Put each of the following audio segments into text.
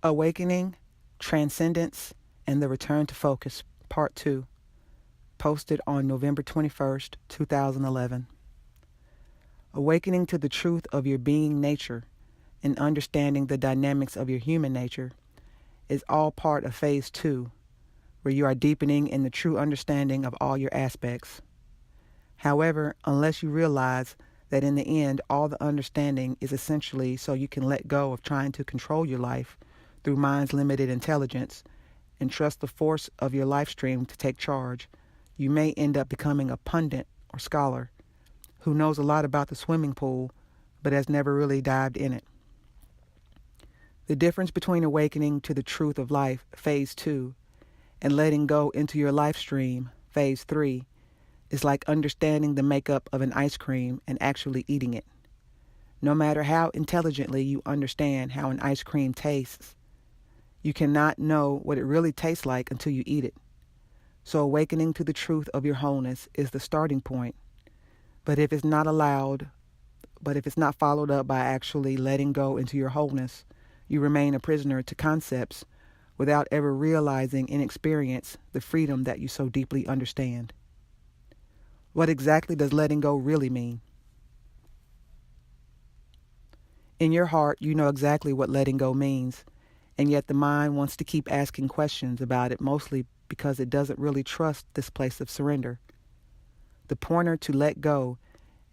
Awakening, Transcendence, and the Return to Focus, Part 2, posted on November 21st, 2011. Awakening to the truth of your being nature and understanding the dynamics of your human nature is all part of Phase 2, where you are deepening in the true understanding of all your aspects. However, unless you realize that in the end all the understanding is essentially so you can let go of trying to control your life through mind's limited intelligence and trust the force of your life stream to take charge, you may end up becoming a pundit or scholar who knows a lot about the swimming pool but has never really dived in it. The difference between awakening to the truth of life, Phase 2, and letting go into your life stream, Phase 3, is like understanding the makeup of an ice cream and actually eating it. No matter how intelligently you understand how an ice cream tastes, you cannot know what it really tastes like until you eat it. So awakening to the truth of your wholeness is the starting point. But if it's not followed up by actually letting go into your wholeness, you remain a prisoner to concepts without ever realizing in experience the freedom that you so deeply understand. What exactly does letting go really mean? In your heart, you know exactly what letting go means, and yet the mind wants to keep asking questions about it, mostly because it doesn't really trust this place of surrender. The pointer to let go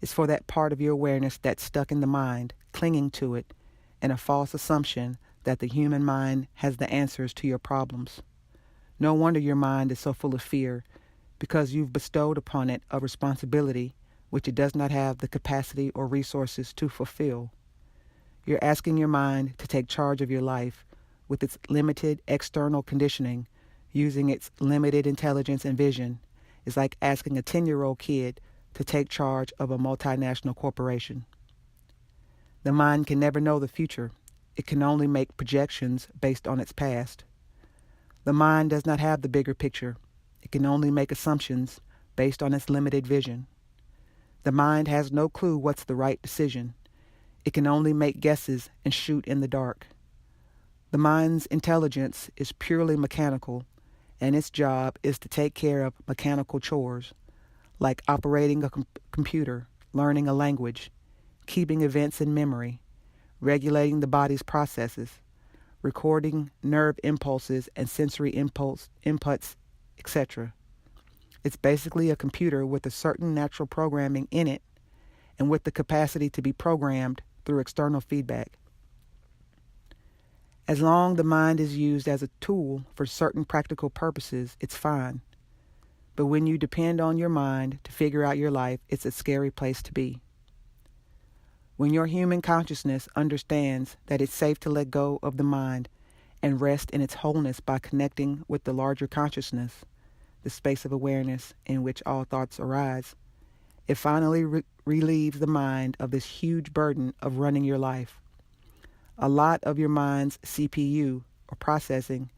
is for that part of your awareness that's stuck in the mind, clinging to it, and a false assumption that the human mind has the answers to your problems. No wonder your mind is so full of fear, because you've bestowed upon it a responsibility which it does not have the capacity or resources to fulfill. You're asking your mind to take charge of your life with its limited external conditioning, using its limited intelligence and vision, is like asking a 10-year-old kid to take charge of a multinational corporation. The mind can never know the future. It can only make projections based on its past. The mind does not have the bigger picture. It can only make assumptions based on its limited vision. The mind has no clue what's the right decision. It can only make guesses and shoot in the dark. The mind's intelligence is purely mechanical, and its job is to take care of mechanical chores, like operating a computer, learning a language, keeping events in memory, regulating the body's processes, recording nerve impulses and sensory inputs, etc. It's basically a computer with a certain natural programming in it and with the capacity to be programmed through external feedback. As long as the mind is used as a tool for certain practical purposes, it's fine. But when you depend on your mind to figure out your life, it's a scary place to be. When your human consciousness understands that it's safe to let go of the mind and rest in its wholeness by connecting with the larger consciousness, the space of awareness in which all thoughts arise, it finally relieves the mind of this huge burden of running your life. A lot of your mind's CPU, or processing,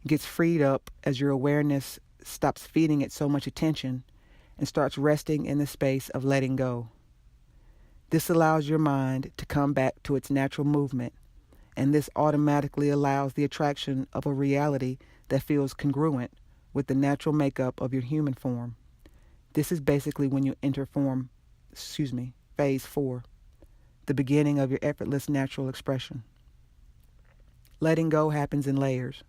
gets freed up as your awareness stops feeding it so much attention and starts resting in the space of letting go. This allows your mind to come back to its natural movement, and this automatically allows the attraction of a reality that feels congruent with the natural makeup of your human form. This is basically when you enter Phase 4, the beginning of your effortless natural expression. Letting go happens in layers.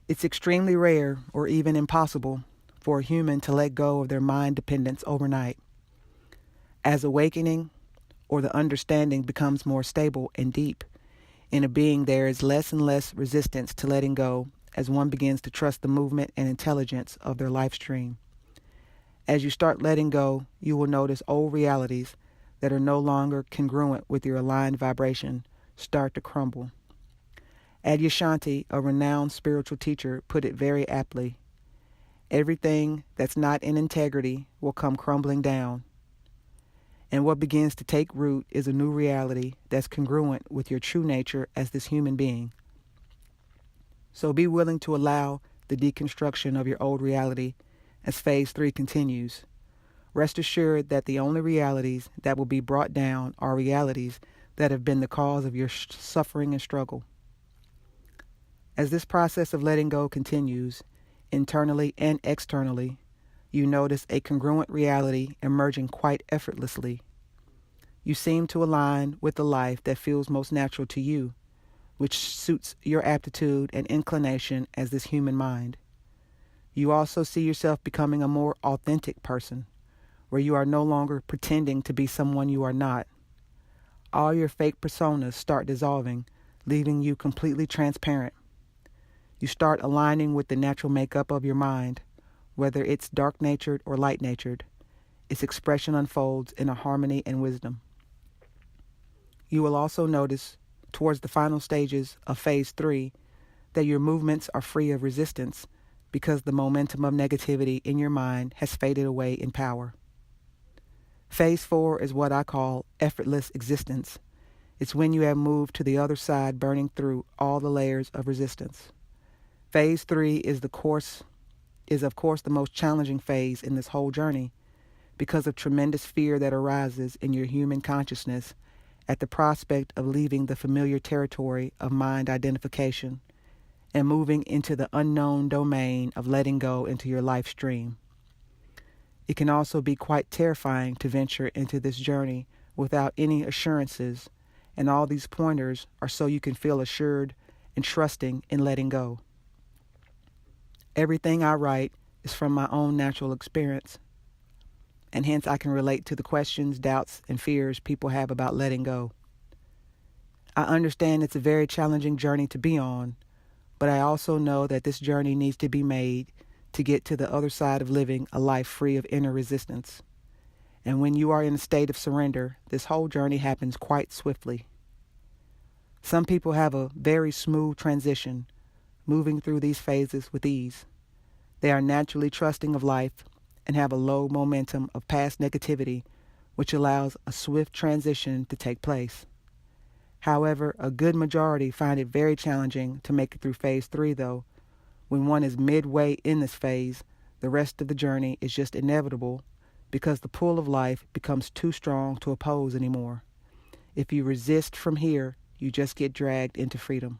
It's extremely rare, or even impossible, for a human to let go of their mind dependence overnight. As awakening or the understanding becomes more stable and deep, in a being there is less and less resistance to letting go as one begins to trust the movement and intelligence of their life stream. As you start letting go, you will notice old realities that are no longer congruent with your aligned vibration start to crumble. Adyashanti, a renowned spiritual teacher, put it very aptly. Everything that's not in integrity will come crumbling down. And what begins to take root is a new reality that's congruent with your true nature as this human being. So be willing to allow the deconstruction of your old reality as Phase 3 continues. Rest assured that the only realities that will be brought down are realities that have been the cause of your suffering and struggle. As this process of letting go continues, internally and externally, you notice a congruent reality emerging quite effortlessly. You seem to align with the life that feels most natural to you, which suits your aptitude and inclination as this human mind. You also see yourself becoming a more authentic person, where you are no longer pretending to be someone you are not. All your fake personas start dissolving, leaving you completely transparent. You start aligning with the natural makeup of your mind, whether it's dark-natured or light-natured. Its expression unfolds in a harmony and wisdom. You will also notice, towards the final stages of Phase 3, that your movements are free of resistance because the momentum of negativity in your mind has faded away in power. Phase 4 is what I call effortless existence. It's when you have moved to the other side, burning through all the layers of resistance. Phase 3 is of course the most challenging phase in this whole journey because of tremendous fear that arises in your human consciousness at the prospect of leaving the familiar territory of mind identification and moving into the unknown domain of letting go into your life stream. It can also be quite terrifying to venture into this journey without any assurances, and all these pointers are so you can feel assured and trusting in letting go. Everything I write is from my own natural experience, and hence I can relate to the questions, doubts, and fears people have about letting go. I understand it's a very challenging journey to be on, but I also know that this journey needs to be made to get to the other side of living a life free of inner resistance. And when you are in a state of surrender, this whole journey happens quite swiftly. Some people have a very smooth transition, moving through these phases with ease. They are naturally trusting of life and have a low momentum of past negativity, which allows a swift transition to take place. However, a good majority find it very challenging to make it through Phase 3, though. When one is midway in this phase, the rest of the journey is just inevitable because the pull of life becomes too strong to oppose anymore. If you resist from here, you just get dragged into freedom.